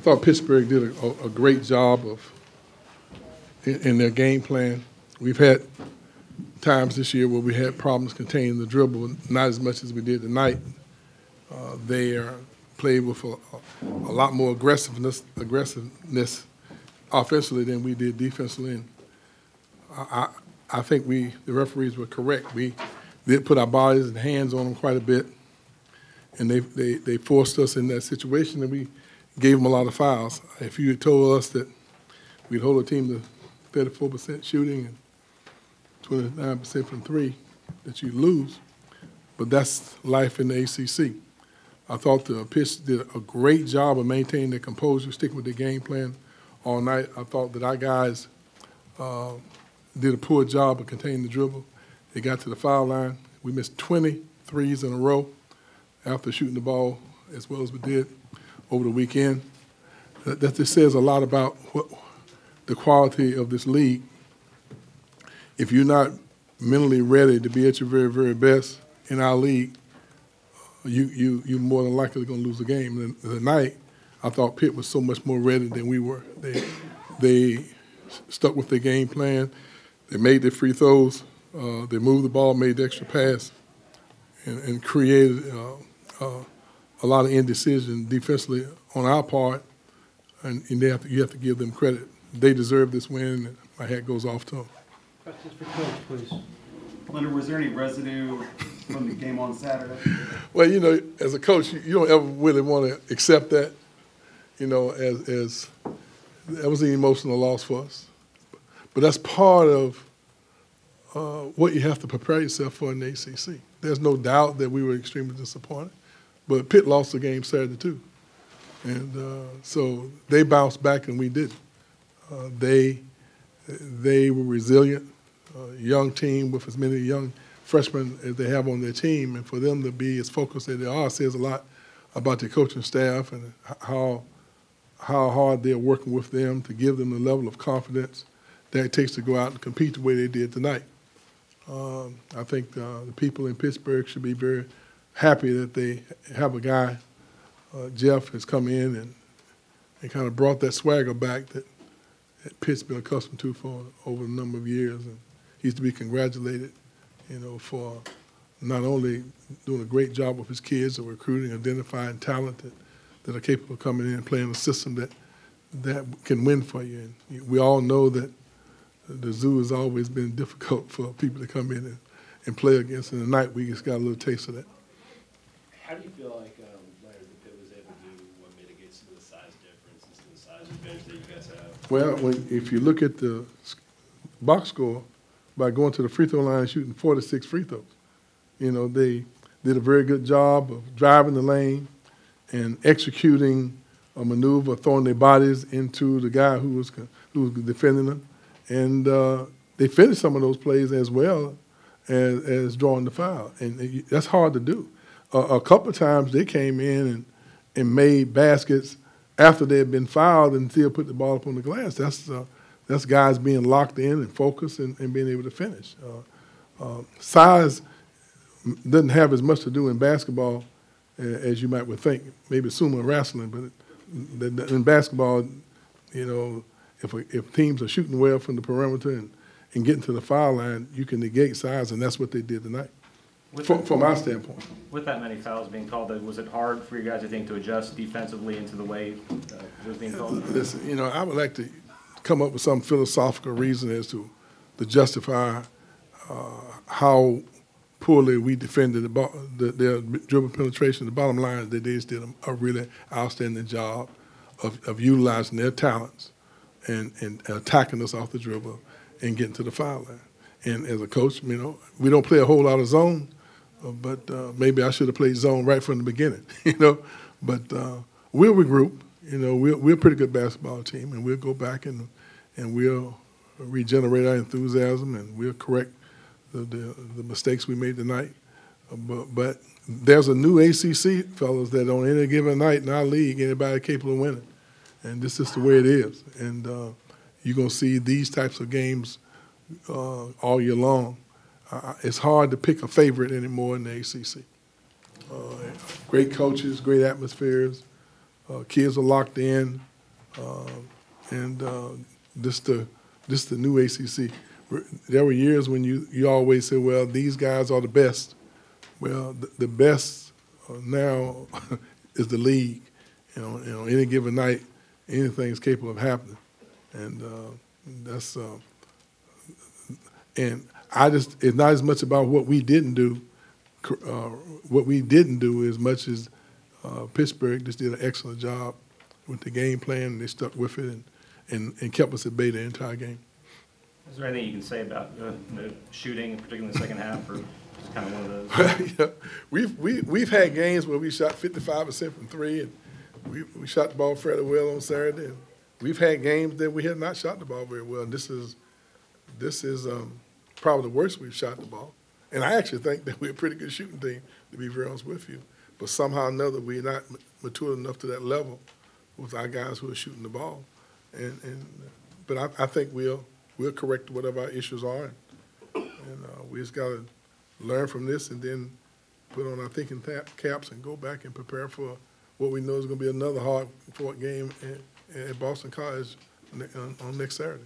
thought Pittsburgh did a great job in their game plan. We've had times this year where we had problems containing the dribble, not as much as we did tonight. They played with a lot more aggressiveness offensively than we did defensively. And I think the referees were correct. We did put our bodies and hands on them quite a bit, and they forced us in that situation, and we gave them a lot of fouls. If you had told us that we'd hold a team to 34% shooting and 29% from three, that you'd lose, but that's life in the ACC. I thought the Pitt did a great job of maintaining their composure, sticking with their game plan all night. I thought that our guys did a poor job of containing the dribble. They got to the foul line. We missed 20 threes in a row after shooting the ball as well as we did over the weekend. That just says a lot about the quality of this league. If you're not mentally ready to be at your very, very best in our league, you're more than likely going to lose the game. And tonight, I thought Pitt was so much more ready than we were. They stuck with their game plan. They made their free throws. They moved the ball, made the extra pass, and created a lot of indecision defensively on our part. And you have to give them credit. They deserve this win, and my hat goes off to them. Questions for Coach, please. Leonard, was there any residue from the game on Saturday? Well, as a coach, you don't ever really want to accept that, as that was an emotional loss for us. But that's part of what you have to prepare yourself for in the ACC. There's no doubt that we were extremely disappointed, but Pitt lost the game Saturday too. And so they bounced back and we didn't. They were resilient, young team with as many young freshmen as they have on their team, and for them to be as focused as they are says a lot about their coaching staff and how hard they're working with them to give them the level of confidence that it takes to go out and compete the way they did tonight. I think the people in Pittsburgh should be very happy that they have a guy, Jeff, has come in and kind of brought that swagger back that Pitt's been accustomed to for over a number of years. And he's to be congratulated, for not only doing a great job with his kids of recruiting, identifying talent that are capable of coming in and playing a system that can win for you. And we all know that the zoo has always been difficult for people to come in and play against, and tonight we just got a little taste of that. How do you feel like Leonard Pitt was able to do what mitigates some of the size difference and some of the size advantage that you guys have? Well, if you look at the box score, by going to the free throw line and shooting 46 free throws, they did a very good job of driving the lane and executing a maneuver, throwing their bodies into the guy who was defending them. And they finished some of those plays as well as drawing the foul. And that's hard to do. A couple of times they came in and made baskets after they had been fouled and still put the ball up on the glass. That's guys being locked in and focused and being able to finish. Size doesn't have as much to do in basketball as you might would think. Maybe sumo wrestling, but in basketball, if teams are shooting well from the perimeter and getting to the foul line, you can negate size, and that's what they did tonight, from our standpoint. With that many fouls being called, was it hard for you guys, I think, to adjust defensively into the way it was being called? Listen, I would like to come up with some philosophical reason as to justify how poorly we defended their dribble penetration. The bottom line is that they just did a really outstanding job of utilizing their talents and attacking us off the dribble and getting to the foul line. And as a coach, we don't play a whole lot of zone, but maybe I should have played zone right from the beginning, But we'll regroup. We're a pretty good basketball team, and we'll go back and we'll regenerate our enthusiasm, and we'll correct the mistakes we made tonight. But there's a new ACC, fellas, that on any given night in our league, anybody capable of winning. And this is the way it is. And you're going to see these types of games all year long. It's hard to pick a favorite anymore in the ACC. Great coaches, great atmospheres. Kids are locked in. and this the new ACC. There were years when you always say, well, these guys are the best. Well, the best now is the league. You know, any given night, anything is capable of happening, and that's and it's not as much about what we didn't do. What we didn't do as much as Pittsburgh just did an excellent job with the game plan, and they stuck with it and kept us at bay the entire game. Is there anything you can say about the shooting, particularly in the second half, or just kind of one of those? Yeah, we've had games where we shot 55% from three, and we shot the ball fairly well on Saturday. And we've had games that we had not shot the ball very well, and this is probably the worst we've shot the ball. And I actually think that we're a pretty good shooting team, to be very honest with you. But somehow or another, we're not mature enough to that level with our guys who are shooting the ball. But I think we'll correct whatever our issues are, and we just got to learn from this and then put on our thinking caps and go back and prepare for what we know is going to be another hard-fought game at Boston College on next Saturday.